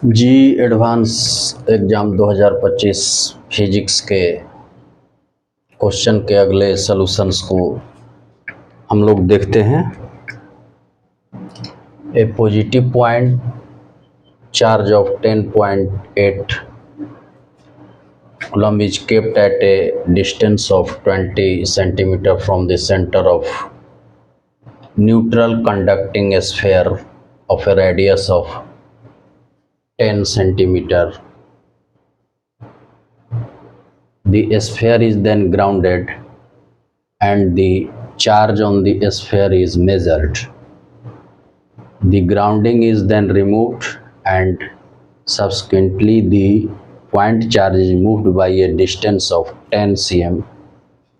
जी advance exam 2025 physics के question के अगले सॉल्यूशंस को हम लोग देखते हैं। A positive point charge of 10.8 coulomb is kept at a distance of 20 centimeter from the center of neutral conducting sphere of a radius of 10 centimeter. The sphere is then grounded and the charge on the sphere is measured. The grounding is then removed and subsequently the point charge is moved by a distance of 10 cm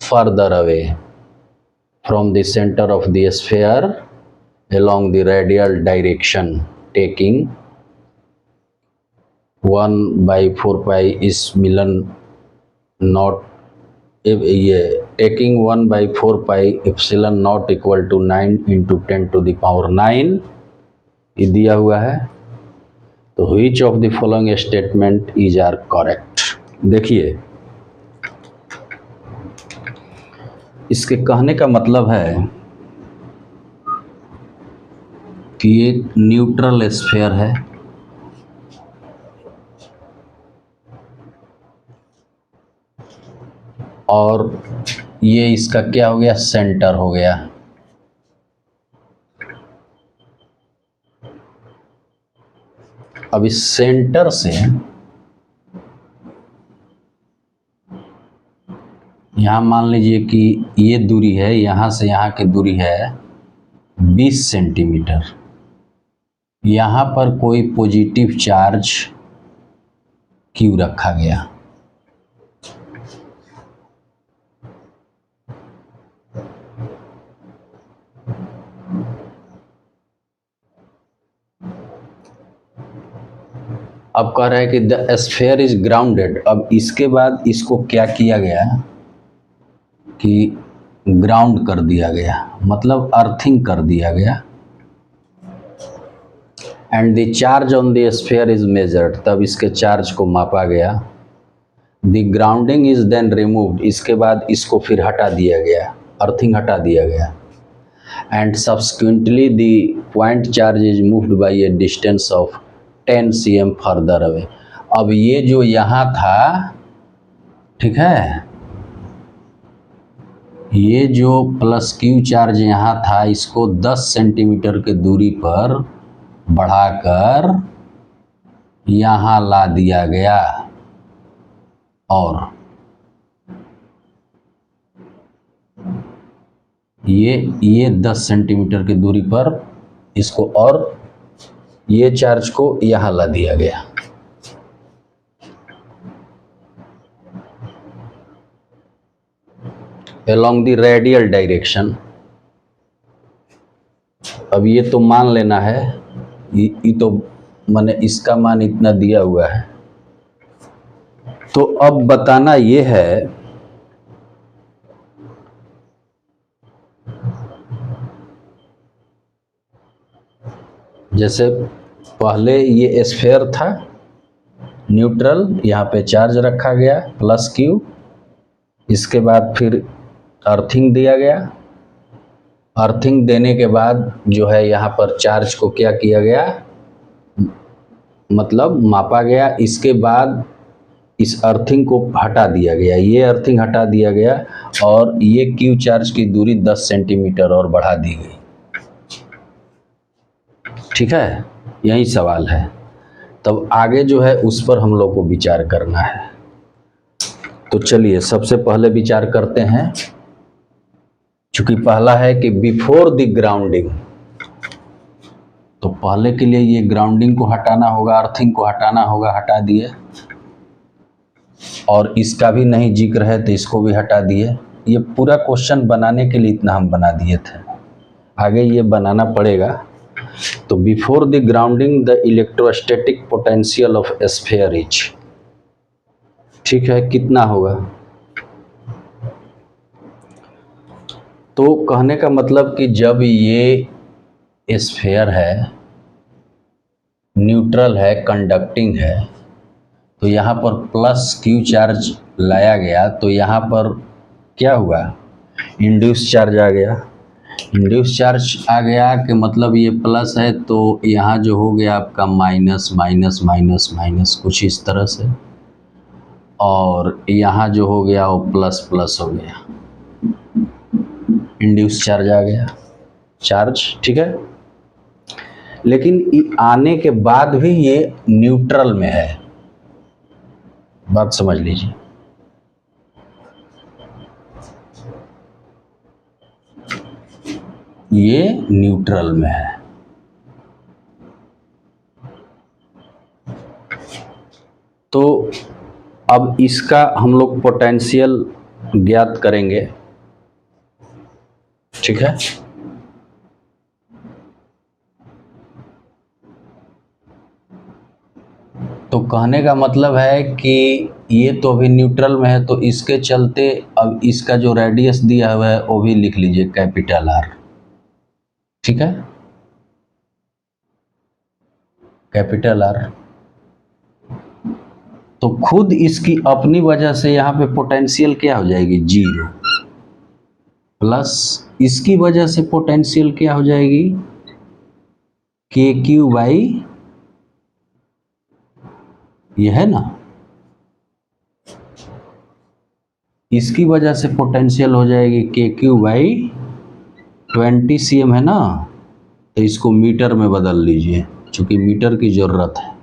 further away from the center of the sphere along the radial direction, taking 1 by 4 pi is मिलन naught ये taking 1 by 4 pi epsilon naught equal to 9 into 10 to the power 9 ये दिया हुआ है। तो which of the following statement is are correct। देखिए इसके कहने का मतलब है कि ये न्यूट्रल स्फीयर है और ये इसका क्या हो गया, सेंटर हो गया। अब इस सेंटर से यहाँ मान लीजिए कि ये दूरी है, यहाँ से यहाँ की दूरी है 20 सेंटीमीटर। यहाँ पर कोई पॉजिटिव चार्ज क्यू रखा गया। अब कह रहा है कि द स्फीयर इज ग्राउंडेड। अब इसके बाद इसको क्या किया गया कि ग्राउंड कर दिया गया, मतलब अर्थिंग कर दिया गया। And the charge on the sphere is measured, तब इसके चार्ज को मापा गया। The grounding is then removed, इसके बाद इसको फिर हटा दिया गया, अर्थिंग हटा दिया गया। And subsequently the point charge is moved by a distance of 10 cm further away. अब ये जो यहाँ था, ठीक है, ये जो प्लस क्यू चार्ज यहाँ था इसको 10 सेंटीमीटर के दूरी पर बढ़ाकर यहाँ ला दिया गया और ये 10 सेंटीमीटर की दूरी पर इसको और ये चार्ज को यहाँ ला दिया गया। along the radial direction। अब ये तो मान लेना है, ये तो माने इसका मान इतना दिया हुआ है। तो अब बताना ये है जैसे पहले ये स्फीयर था न्यूट्रल, यहाँ पे चार्ज रखा गया प्लस क्यू, इसके बाद फिर अर्थिंग दिया गया। अर्थिंग देने के बाद जो है यहाँ पर चार्ज को क्या किया गया, मतलब मापा गया। इसके बाद इस अर्थिंग को हटा दिया गया, ये अर्थिंग हटा दिया गया और ये क्यू चार्ज की दूरी 10 सेंटीमीटर और बढ़ा दी गई। ठीक है, यही सवाल है। तब आगे जो है उस पर हम लोग को विचार करना है। तो चलिए सबसे पहले विचार करते हैं, चूंकि पहला है कि बिफोर द ग्राउंडिंग, तो पहले के लिए ये ग्राउंडिंग को हटाना होगा, अर्थिंग को हटाना होगा, हटा दिए। और इसका भी नहीं जिक्र है तो इसको भी हटा दिए। ये पूरा क्वेश्चन बनाने के लिए इतना हम बना दिए थे, आगे ये बनाना पड़ेगा। तो before the grounding the electrostatic potential of sphere is, ठीक है, कितना होगा। तो कहने का मतलब कि जब ये स्फीयर है न्यूट्रल है, कंडक्टिंग है, तो यहाँ पर प्लस क्यू चार्ज लाया गया, तो यहाँ पर क्या हुआ, इंड्यूस चार्ज आ गया। इंड्यूस चार्ज आ गया कि मतलब ये प्लस है, तो यहाँ जो हो गया आपका माइनस माइनस माइनस माइनस कुछ इस तरह से, और यहाँ जो हो गया वो प्लस प्लस हो गया, इंड्यूस चार्ज आ गया, चार्ज, ठीक है। लेकिन आने के बाद भी ये न्यूट्रल में है, बात समझ लीजिए। ये न्यूट्रल में है। तो अब इसका हम लोग पोटेंशियल ज्ञात करेंगे, ठीक है। तो कहने का मतलब है कि ये तो अभी न्यूट्रल में है, तो इसके चलते अब इसका जो रेडियस दिया हुआ है वो भी लिख लीजिए, कैपिटल आर, ठीक है, कैपिटल आर। तो खुद इसकी अपनी वजह से यहाँ पे पोटेंशियल क्या हो जाएगी, जीरो, प्लस इसकी वजह से पोटेंशियल क्या हो जाएगी, के क्यू बाई, ये है ना, इसकी वजह से पोटेंशियल हो जाएगी के क्यू बाई 20 cm है ना, तो इसको मीटर में बदल लीजिए, क्योंकि मीटर की ज़रूरत है,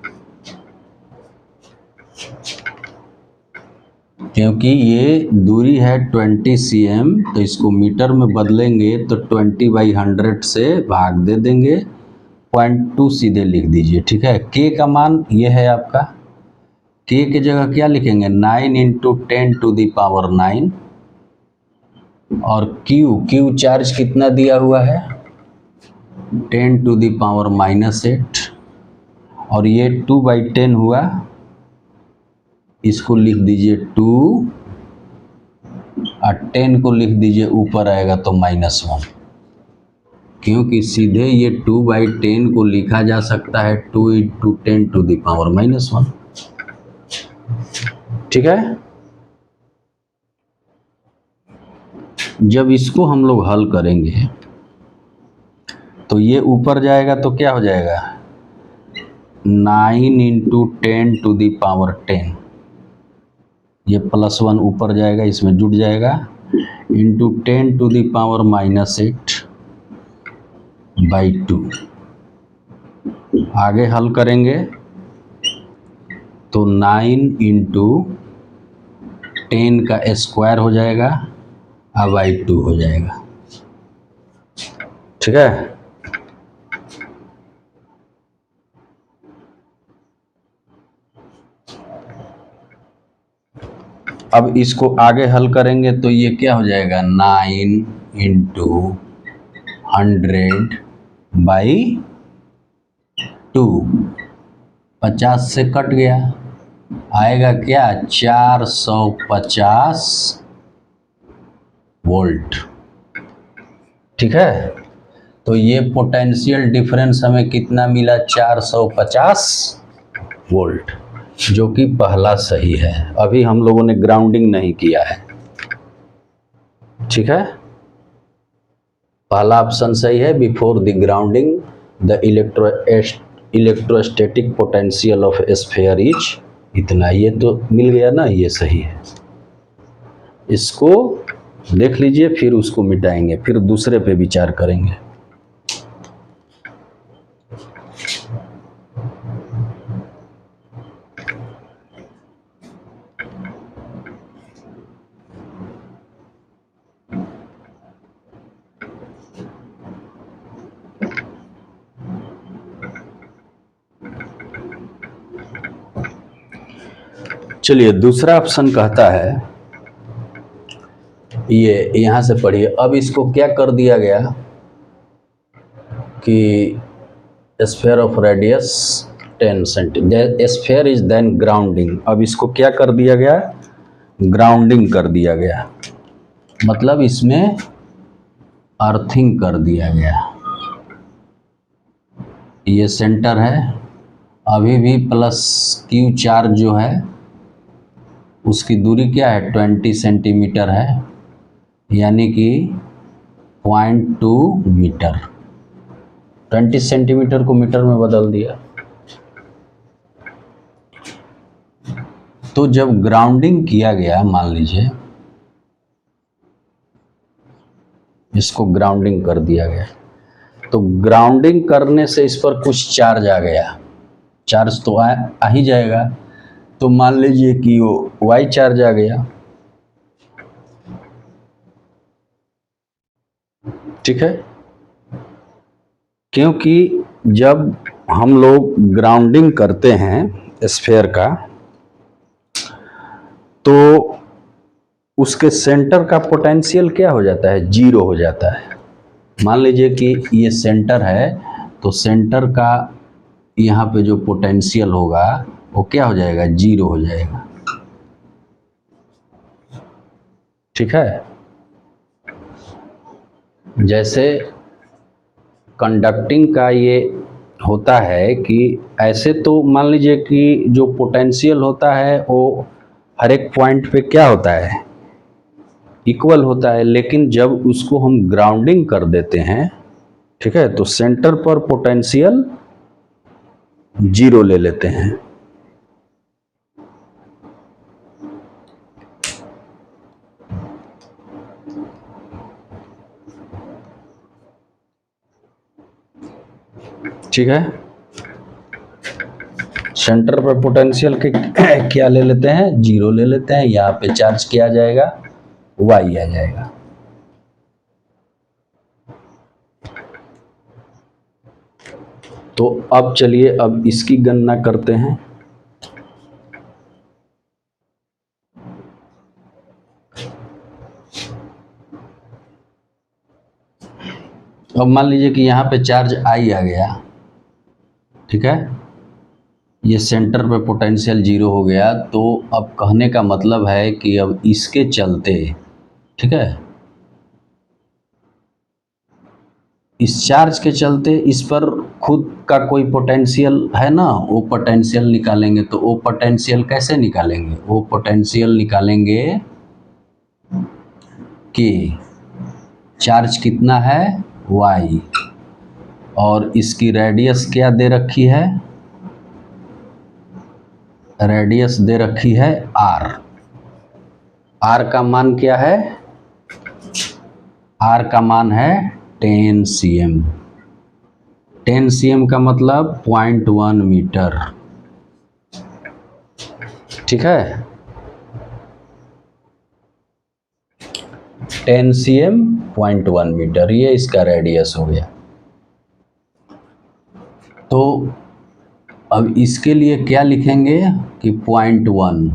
क्योंकि ये दूरी है 20 cm, तो इसको मीटर में बदलेंगे तो 20/100 से भाग दे देंगे, 0.2 सीधे लिख दीजिए, ठीक है। के का मान ये है आपका, के की जगह क्या लिखेंगे, 9 × 10⁹ और क्यू चार्ज कितना दिया हुआ है, 10⁻⁻8, और ये 2/10 हुआ, इसको लिख दीजिए 2, और 10 को लिख दीजिए ऊपर आएगा तो -1, क्योंकि सीधे ये 2/10 को लिखा जा सकता है 2 × 10⁻⁻1, ठीक है। जब इसको हम लोग हल करेंगे तो ये ऊपर जाएगा तो क्या हो जाएगा, 9 × 10⁻10, ये +1 ऊपर जाएगा, इसमें जुड़ जाएगा, इंटू 10⁻⁻8/2। आगे हल करेंगे तो 9 × 10 का स्क्वायर हो जाएगा, अब 2 हो जाएगा, ठीक है। अब इसको आगे हल करेंगे तो ये क्या हो जाएगा, 9 × 100/2, 50 से कट गया, आएगा क्या, 450 वोल्ट, ठीक है। तो ये पोटेंशियल डिफरेंस हमें कितना मिला, 450 वोल्ट, जो कि पहला सही है। अभी हम लोगों ने ग्राउंडिंग नहीं किया है, ठीक है। पहला ऑप्शन सही है, before the grounding the electrostatic potential of sphere is इतना, ये तो मिल गया ना, ये सही है। इसको देख लीजिए, फिर उसको मिटाएंगे, फिर दूसरे पे विचार करेंगे। चलिए, दूसरा ऑप्शन कहता है, ये यहाँ से पढ़िए। अब इसको क्या कर दिया गया कि sphere of radius 10 centimetre, sphere is then grounding. अब इसको क्या कर दिया गया, ग्राउंडिंग कर दिया गया, मतलब इसमें अर्थिंग कर दिया गया। ये सेंटर है अभी भी प्लस क्यू चार्ज जो है उसकी दूरी क्या है, 20 सेंटीमीटर है, यानी कि 0.2 मीटर। 20 सेंटीमीटर को मीटर में बदल दिया। तो जब ग्राउंडिंग किया गया, मान लीजिए इसको ग्राउंडिंग कर दिया गया, तो ग्राउंडिंग करने से इस पर कुछ चार्ज आ गया, चार्ज तो आ ही जाएगा। तो मान लीजिए कि वो वाई चार्ज आ गया, ठीक है। क्योंकि जब हम लोग ग्राउंडिंग करते हैं स्फेयर का, तो उसके सेंटर का पोटेंशियल क्या हो जाता है, जीरो हो जाता है। मान लीजिए कि ये सेंटर है, तो सेंटर का यहाँ पे जो पोटेंशियल होगा वो क्या हो जाएगा, जीरो हो जाएगा, ठीक है। जैसे कंडक्टिंग का ये होता है कि ऐसे तो मान लीजिए कि जो पोटेंशियल होता है वो हर एक पॉइंट पे क्या होता है, इक्वल होता है, लेकिन जब उसको हम ग्राउंडिंग कर देते हैं, ठीक है, तो सेंटर पर पोटेंशियल जीरो ले लेते हैं। ठीक है, सेंटर पर पोटेंशियल के क्या ले लेते हैं, जीरो ले लेते हैं। यहाँ पे चार्ज किया जाएगा, वाई आ जाएगा। तो अब चलिए अब इसकी गणना करते हैं। अब मान लीजिए कि यहाँ पे चार्ज आई आ गया, ठीक है, ये सेंटर पे पोटेंशियल जीरो हो गया। तो अब कहने का मतलब है कि अब इसके चलते, ठीक है, इस चार्ज के चलते इस पर खुद का कोई पोटेंशियल है ना, वो पोटेंशियल निकालेंगे। तो वो पोटेंशियल कैसे निकालेंगे, वो पोटेंशियल निकालेंगे कि चार्ज कितना है, y, और इसकी रेडियस क्या दे रखी है, रेडियस दे रखी है r। r का मान क्या है, r का मान है 10 cm। 10 cm का मतलब 0.1 मीटर, ठीक है। 10 cm 0.1 मीटर, ये इसका रेडियस हो गया। तो अब इसके लिए क्या लिखेंगे कि 0.1,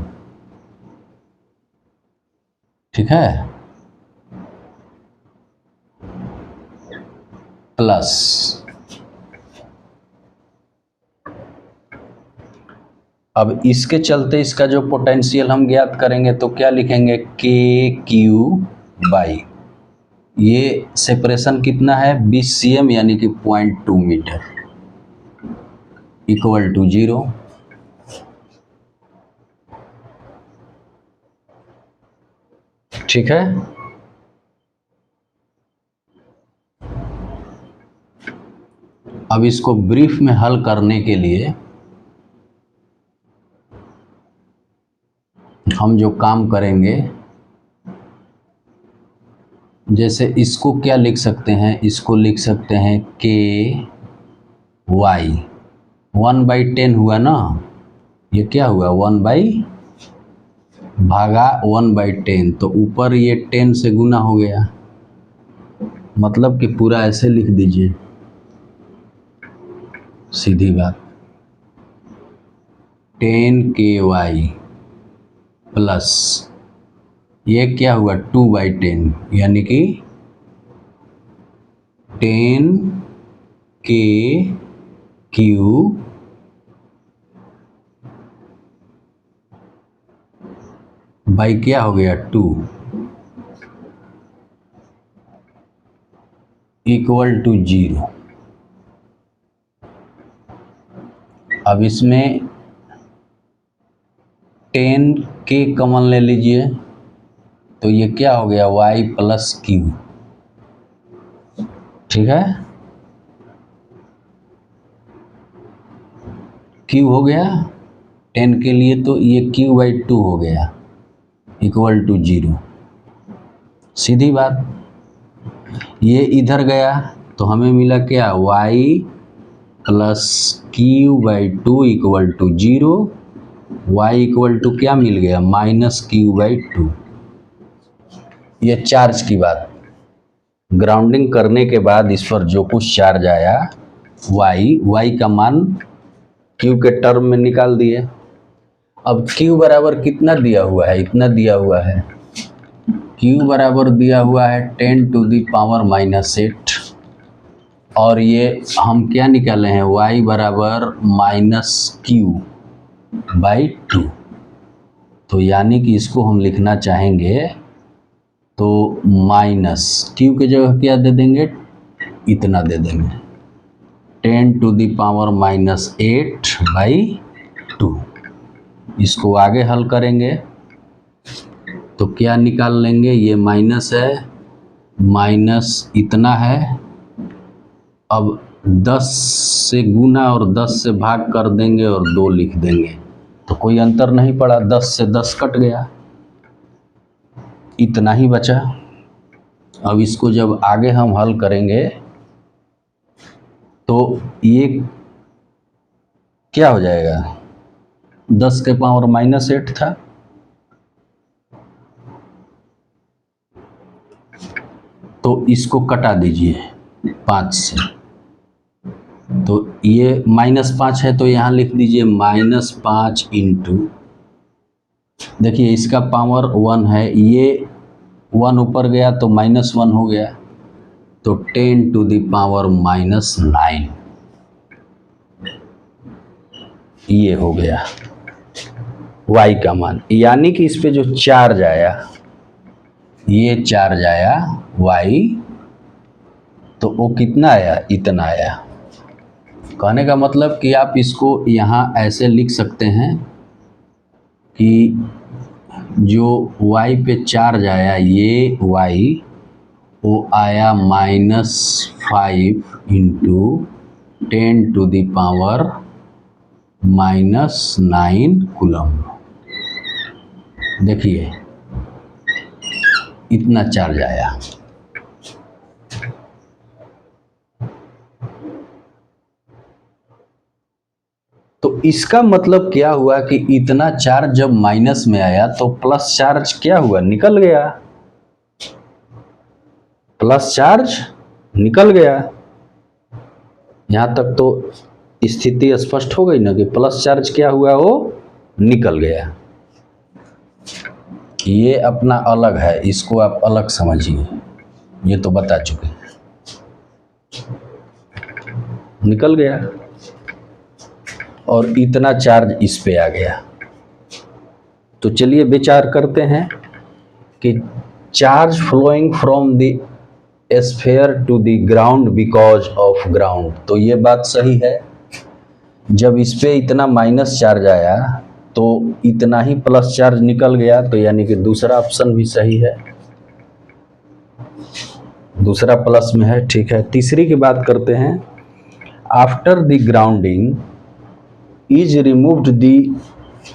ठीक है, प्लस अब इसके चलते इसका जो पोटेंशियल हम ज्ञात करेंगे तो क्या लिखेंगे, के क्यू बाई, ये सेपरेशन कितना है 20 cm, यानी कि 0.2 मीटर, इक्वल टू 0। ठीक है, अब इसको ब्रीफ में हल करने के लिए हम जो काम करेंगे, जैसे इसको क्या लिख सकते हैं, इसको लिख सकते हैं के वाई, 1/10 हुआ ना, ये क्या हुआ 1 भागा 1/10, तो ऊपर ये 10 से गुना हो गया, मतलब कि पूरा ऐसे लिख दीजिए, सीधी बात, 10 KY प्लस ये क्या हुआ 2/10, यानी कि 10 KQ बाई क्या हो गया 2, इक्वल टू 0। अब इसमें 10 के कॉमन ले लीजिए, तो ये क्या हो गया, y प्लस क्यू। ठीक है, क्यू हो गया 10 के लिए, तो ये क्यू बाई 2 हो गया इक्वल टू 0। सीधी बात, ये इधर गया तो हमें मिला क्या, y plus q by 2 equal to 0। y equal to क्या मिल गया, माइनस क्यू बाई 2। ये चार्ज की बात, ग्राउंडिंग करने के बाद इस पर जो कुछ चार्ज आया y का मान q के टर्म में निकाल दिए। अब q बराबर कितना दिया हुआ है, इतना दिया हुआ है, q बराबर दिया हुआ है 10 टू दी पावर माइनस 8, और ये हम क्या निकाले हैं, y बराबर माइनस क्यू बाई 2। तो यानी कि इसको हम लिखना चाहेंगे तो माइनस क्यू की जगह क्या दे देंगे, इतना दे देंगे 10 to the power minus 8 by 2। इसको आगे हल करेंगे तो क्या निकाल लेंगे, ये माइनस है, माइनस इतना है, अब 10 से गुना और 10 से भाग कर देंगे और 2 लिख देंगे, तो कोई अंतर नहीं पड़ा, 10 से 10 कट गया, इतना ही बचा। अब इसको जब आगे हम हल करेंगे तो ये क्या हो जाएगा, 10 के पावर माइनस 8 था, तो इसको कटा दीजिए 5 से, तो ये -5 है, तो यहाँ लिख दीजिए -5 इंटू, देखिए इसका पावर 1 है, ये 1 ऊपर गया तो -1 हो गया, तो 10 टू दी पावर -9 ये हो गया y का मान। यानी कि इस पे जो चार्ज आया, ये चार्ज आया y, तो वो कितना आया, इतना आया। कहने का मतलब कि आप इसको यहाँ ऐसे लिख सकते हैं कि जो y पे चार्ज आया, ये y वो आया -5 into 10 to the power -9 coulomb. देखिए इतना चार्ज आया। तो इसका मतलब क्या हुआ कि इतना चार्ज जब माइनस में आया तो प्लस चार्ज क्या हुआ, निकल गया, प्लस चार्ज निकल गया। यहाँ तक तो स्थिति स्पष्ट हो गई ना कि प्लस चार्ज क्या हुआ, वो निकल गया। ये अपना अलग है, इसको आप अलग समझिए, ये तो बता चुके, निकल गया और इतना चार्ज इस पे आ गया। तो चलिए विचार करते हैं कि charge flowing from the sphere to the ground because of ground, तो ये बात सही है। जब इस पे इतना माइनस चार्ज आया तो इतना ही प्लस चार्ज निकल गया, तो यानी कि दूसरा ऑप्शन भी सही है, दूसरा प्लस में है। ठीक है, तीसरी की बात करते हैं। After the grounding is removed the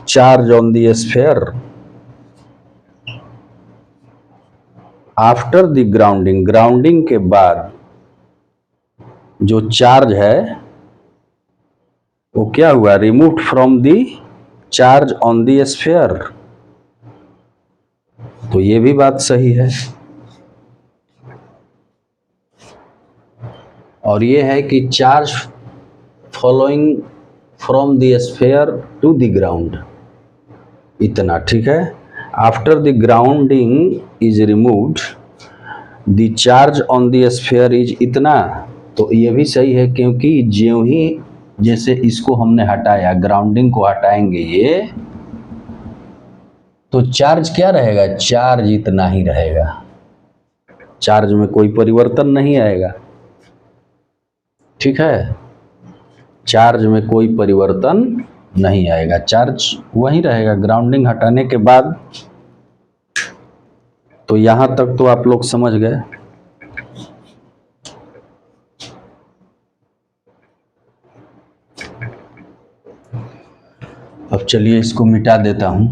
charge on the sphere. After the grounding, grounding के बाद जो चार्ज है वो क्या हुआ, removed from the charge on the sphere, तो ये भी बात सही है। और ये है कि charge following from the sphere to the ground, इतना। ठीक है, after the grounding is removed the charge on the sphere is इतना, तो ये भी सही है, क्योंकि ज्यों ही जैसे इसको हमने हटाया, ग्राउंडिंग को हटाएंगे ये, तो चार्ज क्या रहेगा, चार्ज इतना ही रहेगा, चार्ज में कोई परिवर्तन नहीं आएगा। ठीक है, चार्ज में कोई परिवर्तन नहीं आएगा, चार्ज वहीं रहेगा। ग्राउंडिंग हटाने के बाद तो यहां तक तो आप लोग समझ गए। अब चलिए इसको मिटा देता हूं।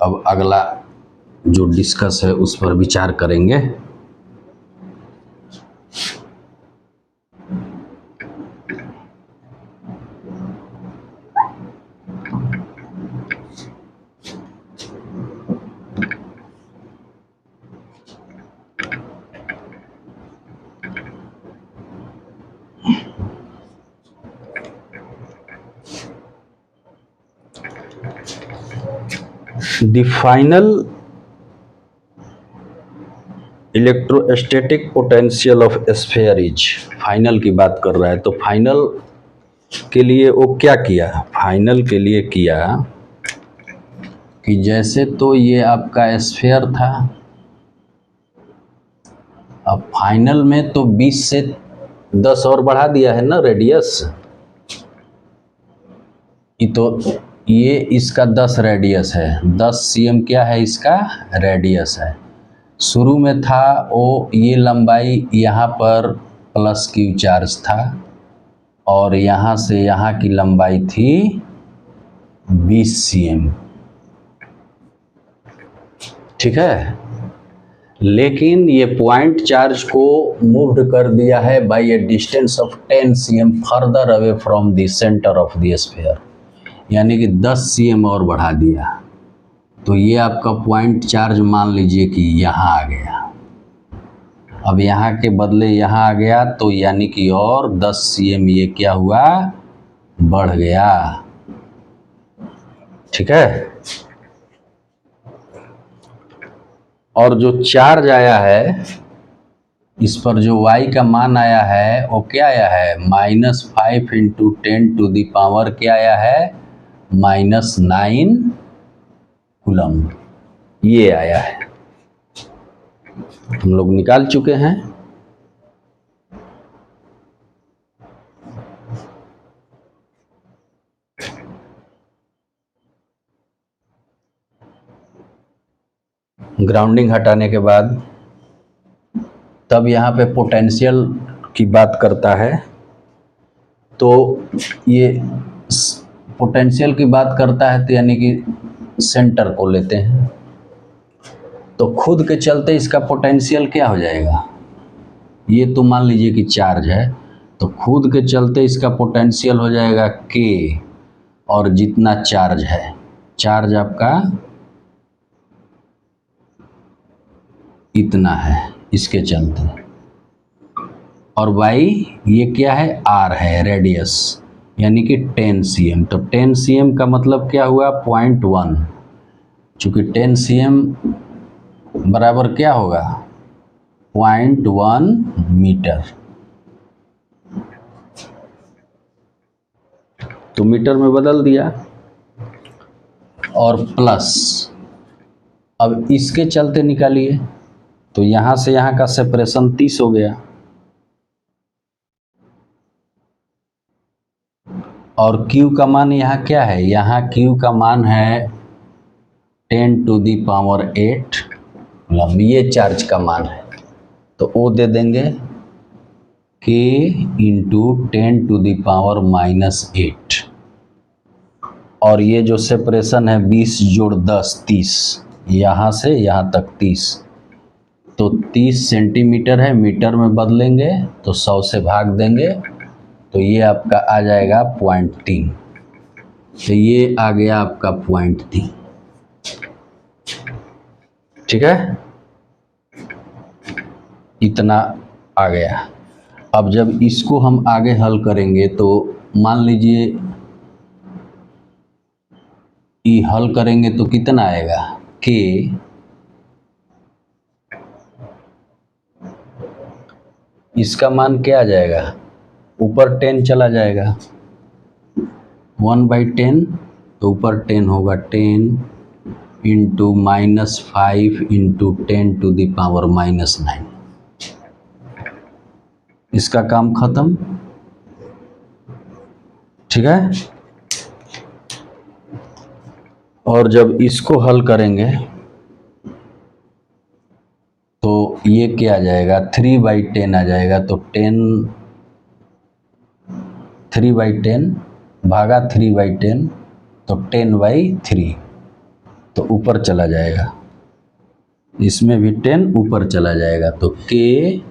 अब अगला जो डिस्कस है उस पर विचार करेंगे। The final electrostatic potential of sphere is, final की बात कर रहा है तो फाइनल के लिए वो क्या किया, फाइनल के लिए किया कि जैसे तो ये आपका स्फीयर था, अब फाइनल में तो 20 से 10 और बढ़ा दिया है ना रेडियस, ये इसका 10 रेडियस है, 10 cm क्या है इसका रेडियस है। शुरू में था वो ये लंबाई यहाँ पर प्लस क्यू चार्ज था और यहाँ से यहाँ की लंबाई थी 20 cm, ठीक है। लेकिन ये पॉइंट चार्ज को मूव्ड कर दिया है by a distance of 10 cm further away from the centre of the sphere, यानी कि 10 cm और बढ़ा दिया। तो ये आपका पॉइंट चार्ज मान लीजिए कि यहाँ आ गया, अब यहाँ के बदले यहाँ आ गया तो यानी कि और 10 cm ये क्या हुआ बढ़ गया, ठीक है। और जो चार्ज आया है इस पर जो y का मान आया है वो क्या आया है -5 × 10⁻⁻, क्या आया है -9 कूलम, ये आया है, हम लोग निकाल चुके हैं। ग्राउंडिंग हटाने के बाद तब यहाँ पे पोटेंशियल की बात करता है, तो ये पोटेंशियल की बात करता है तो यानी कि सेंटर को लेते हैं, तो खुद के चलते इसका पोटेंशियल क्या हो जाएगा, ये तो मान लीजिए कि चार्ज है तो खुद के चलते इसका पोटेंशियल हो जाएगा K, और जितना चार्ज है, चार्ज आपका इतना है इसके चलते, और y ये क्या है r है रेडियस, यानी कि 10 cm, तो 10 cm का मतलब क्या हुआ 0.1, चूँकि 10 cm बराबर क्या होगा 0.1 मीटर, तो मीटर में बदल दिया, और प्लस अब इसके चलते निकालिए तो यहाँ से यहाँ का सेपरेशन 30 हो गया, और Q का मान यहाँ क्या है, यहाँ Q का मान है 10⁸, ये चार्ज का मान है, तो वो दे देंगे K × 10⁻⁻8, और ये जो सेपरेशन है 20 + 10 30, यहाँ से यहाँ तक 30, तो 30 सेंटीमीटर है, मीटर में बदलेंगे तो 100 से भाग देंगे तो ये आपका आ जाएगा 0.3, तो ये आ गया आपका 0.3, ठीक है, इतना आ गया। अब जब इसको हम आगे हल करेंगे तो मान लीजिए ये हल करेंगे तो कितना आएगा K, इसका मान क्या आ जाएगा ऊपर 10 चला जाएगा, 1/10, तो ऊपर 10 होगा 10 × -5 × 10⁻⁻9, इसका काम खत्म। ठीक है। और जब इसको हल करेंगे तो ये क्या आ जाएगा, 3/10 आ जाएगा। तो 3/10 भागा 3/10 तो 10/3, तो ऊपर चला जाएगा, इसमें भी 10 ऊपर चला जाएगा। तो k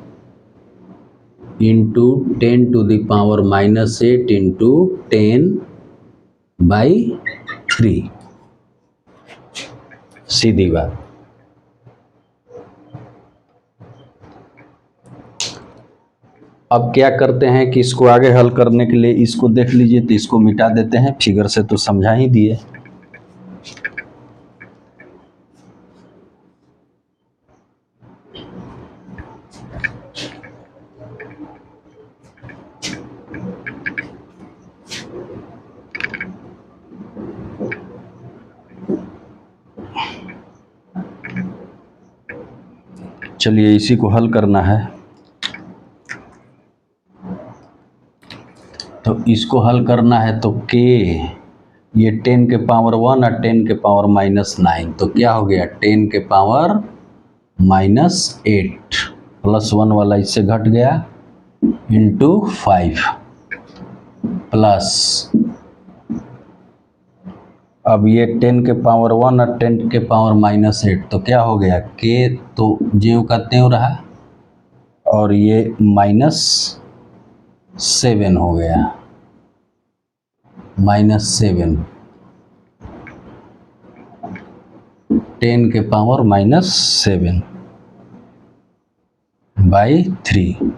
इंटू 10⁻⁻8 इंटू 10/3, सीधी बात। अब क्या करते हैं कि इसको आगे हल करने के लिए इसको देख लीजिए, तो इसको मिटा देते हैं, फिगर से तो समझा ही दिए। चलिए इसी को हल करना है। तो इसको हल करना है तो k, ये 10⁻1 और 10⁻⁻9, तो क्या हो गया 10⁻⁻8 प्लस 1 वाला इससे घट गया, इंटू 5 प्लस, अब ये 10⁻1 और 10⁻⁻8, तो क्या हो गया k तो ज्यों का त्यों रहा, और ये -7 हो गया, -7 10⁻⁻7/3,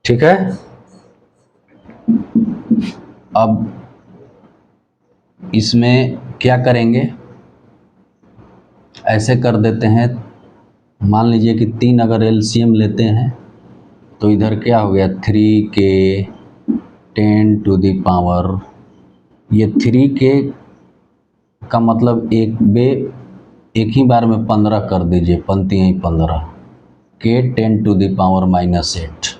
ठीक है। अब इसमें क्या करेंगे, ऐसे कर देते हैं, मान लीजिए कि 3 अगर एलसीएम लेते हैं तो इधर क्या हो गया 3k 10⁻, ये 3k का मतलब एक ही बार में 15 कर दीजिए, पंक्ति ही 15, k 10⁻⁻8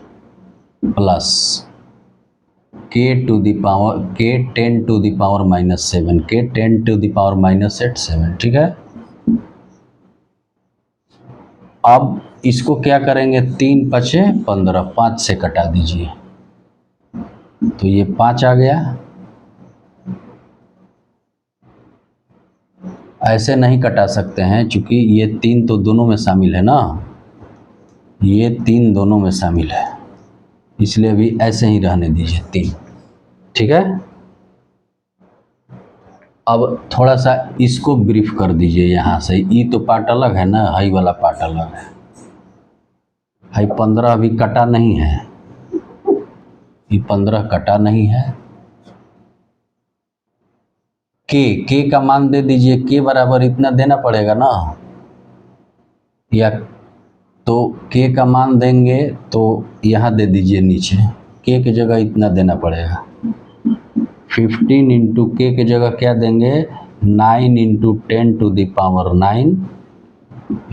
प्लस k 10⁻7, k 10⁻8 7, ठीक है। अब इसको क्या करेंगे, 3 पचे 15, 5 से कटा दीजिए, तो ये 5 आ गया। ऐसे नहीं कटा सकते हैं क्योंकि ये 3 तो दोनों में शामिल है ना, ये 3 दोनों में शामिल है, इसलिए अभी ऐसे ही रहने दीजिए 3, ठीक है। अब थोड़ा सा इसको ब्रीफ कर दीजिए यहाँ से, ई तो पार्ट अलग है ना, हाई वाला पार्ट अलग है, हाई 15 अभी कटा नहीं है, ये 15 कटा नहीं है। के का मान दे दीजिए, के बराबर इतना देना पड़ेगा ना, या तो के का मान देंगे तो यहाँ दे दीजिए नीचे, के की जगह इतना देना पड़ेगा, 15 इंटू के की जगह क्या देंगे 9 इंटू 10⁻9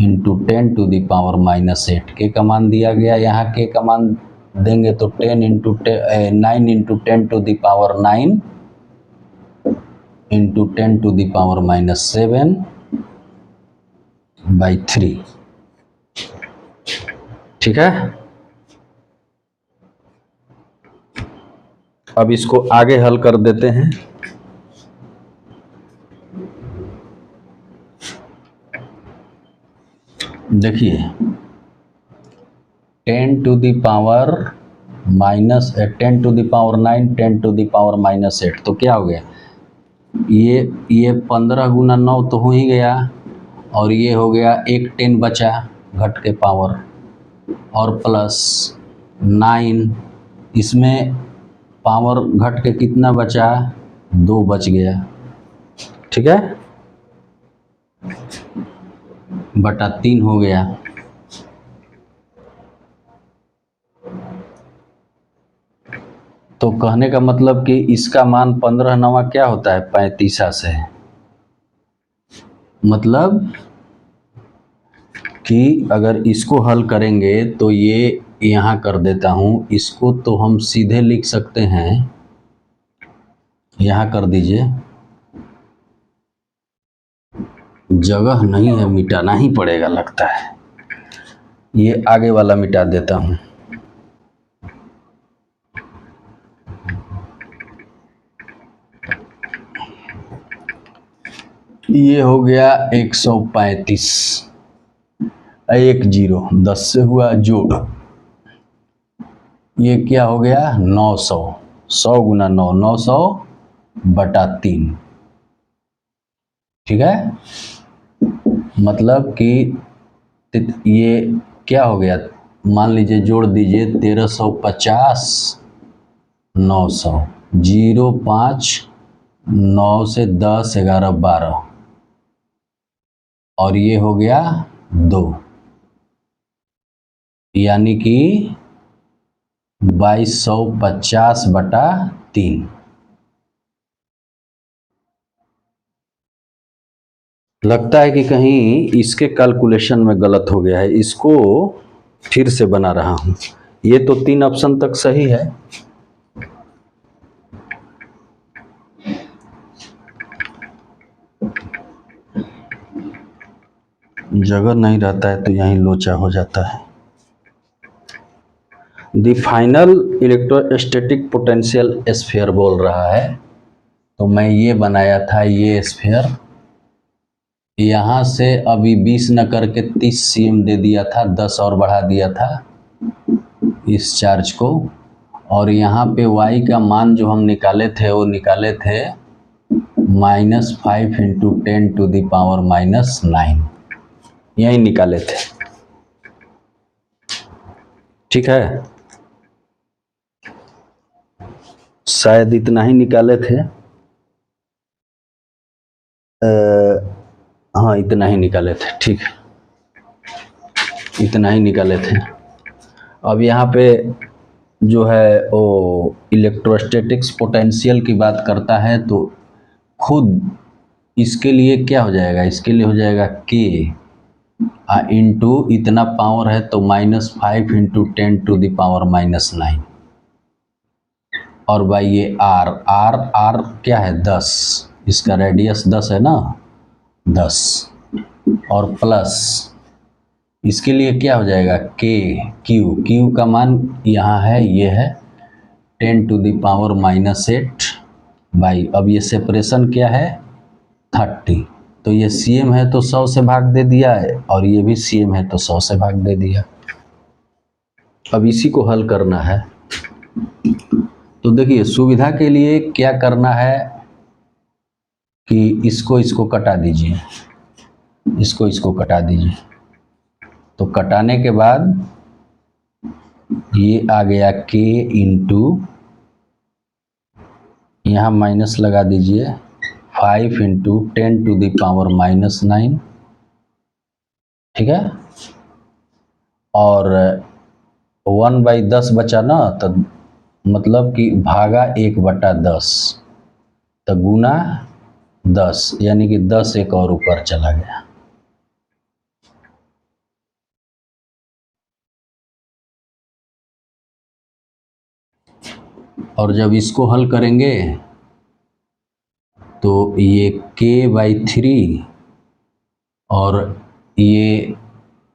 इंटू 10⁻⁻8, के का मान दिया गया, यहाँ के का मान देंगे तो 9 इंटू 10⁻9 इंटू 10⁻7/3, ठीक है। अब इसको आगे हल कर देते हैं। देखिए 10⁻9 10⁻8 तो क्या हो गया, ये 15 गुना 9 तो हो ही गया, और ये हो गया एक 10 बचा घट के पावर, और प्लस 9, इसमें पावर घट के कितना बचा 2 बच गया, ठीक है, बटा 3 हो गया। तो कहने का मतलब कि इसका मान 15 9 क्या होता है 35 से, मतलब कि अगर इसको हल करेंगे तो ये यहाँ कर देता हूँ, इसको तो हम सीधे लिख सकते हैं, यहाँ कर दीजिए, जगह नहीं है, मिटाना ही पड़ेगा लगता है, ये आगे वाला मिटा देता हूँ। ये हो गया 135, एक जीरो 10 से हुआ जोड़, ये क्या हो गया 900, 100 गुना 9, 900 बटा 3, ठीक है। मतलब कि ये क्या हो गया, मान लीजिए जोड़ दीजिए 1350, 900, 0 5 9 से 10 11 12, और ये हो गया 2, यानी कि 2250 बटा 3। लगता है कि कहीं इसके कैलकुलेशन में गलत हो गया है, इसको फिर से बना रहा हूं। ये तो 3 ऑप्शन तक सही है, जगह नहीं रहता है तो यहीं लोचा हो जाता है। The final electrostatic potential sphere बोल रहा है, तो मैं ये बनाया था, ये स्फीयर यहाँ से अभी 20 न करके 30 cm दे दिया था, 10 और बढ़ा दिया था इस चार्ज को, और यहाँ पे y का मान जो हम निकाले थे वो निकाले थे -5 × 10⁻⁻9, यही निकाले थे, ठीक है। शायद इतना ही निकाले थे, हाँ इतना ही निकाले थे, ठीक है, इतना ही निकाले थे। अब यहाँ पे जो है वो इलेक्ट्रोस्टैटिक्स पोटेंशियल की बात करता है, तो खुद इसके लिए क्या हो जाएगा, इसके लिए हो जाएगा k इंटू इतना पावर है तो -5 × 10⁻⁻9, और भाई ये r क्या है 10, इसका रेडियस 10 है ना, 10, और प्लस इसके लिए क्या हो जाएगा q का मान यहाँ है, ये है 10⁻⁻8 बाई, अब ये सेपरेशन क्या है 30, तो ये cm है तो 100 से भाग दे दिया है, और ये भी cm है तो 100 से भाग दे दिया। अब इसी को हल करना है, तो देखिए सुविधा के लिए क्या करना है कि इसको कटा दीजिए, इसको कटा दीजिए, तो कटाने के बाद ये आ गया k इंटू, यहाँ माइनस लगा दीजिए 5 × 10⁻⁻9, ठीक है, और 1/10 बचा ना, तो मतलब कि भागा 1/10, तो गुना 10, यानी कि 10 एक और ऊपर चला गया। और जब इसको हल करेंगे तो ये k/3 और ये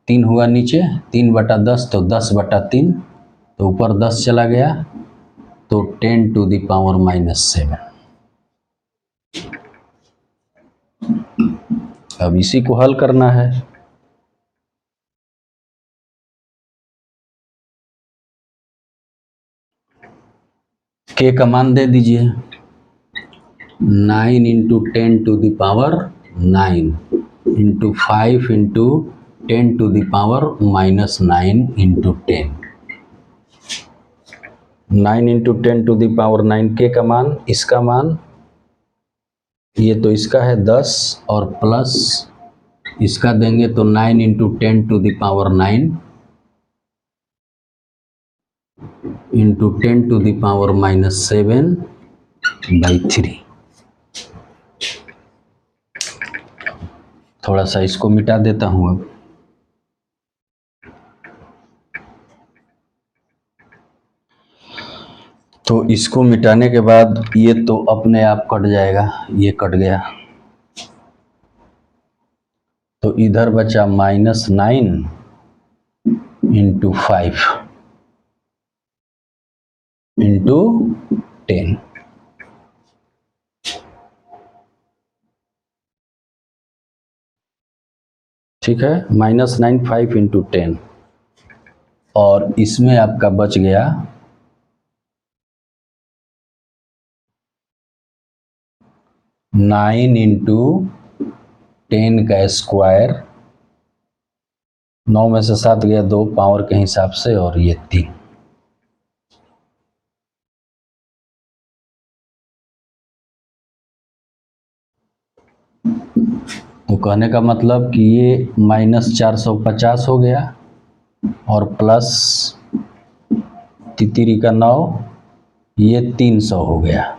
3 हुआ नीचे, 3/10 तो 10/3, तो ऊपर 10 चला गया, तो 10⁻⁻7। अब इसी को हल करना है, k का मान दे दीजिए 9 × 10⁻9 इंटू 5 × 10⁻⁻9 इंटू 10, 9 × 10⁻9 k का मान, इसका मान ये तो इसका है 10, और प्लस इसका देंगे तो 9 × 10⁻9 इंटू 10⁻7/3। थोड़ा सा इसको मिटा देता हूँ अब, तो इसको मिटाने के बाद ये तो अपने आप कट जाएगा, ये कट गया, तो इधर बचा -9 × 5 × 10। ठीक है, -9 5 × 10, और इसमें आपका बच गया 9 × 10 का स्क्वायर, 9 में से 7 गया 2 पावर के हिसाब से, और ये 3। तो कहने का मतलब कि ये -450 हो गया और प्लस तितिरी का 9, ये 300 हो गया।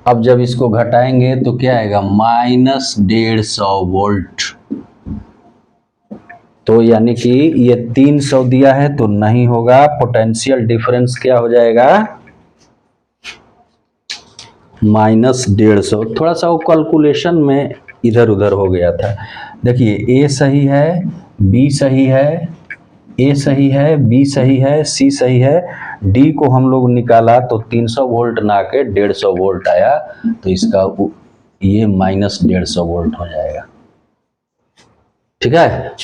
अब जब इसको घटाएंगे तो क्या आएगा, -150 वोल्ट। तो यानी कि ये 300 दिया है तो नहीं होगा, पोटेंशियल डिफरेंस क्या हो जाएगा, -150। थोड़ा सा वो कैलकुलेशन में इधर उधर हो गया था। देखिए ए सही है, बी सही है, ए सही है, बी सही है, सी सही है, डी को हम लोग निकाला तो 300 वोल्ट ना के 150 वोल्ट आया, तो इसका ये -150 वोल्ट हो जाएगा। ठीक है,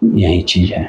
यही चीज है।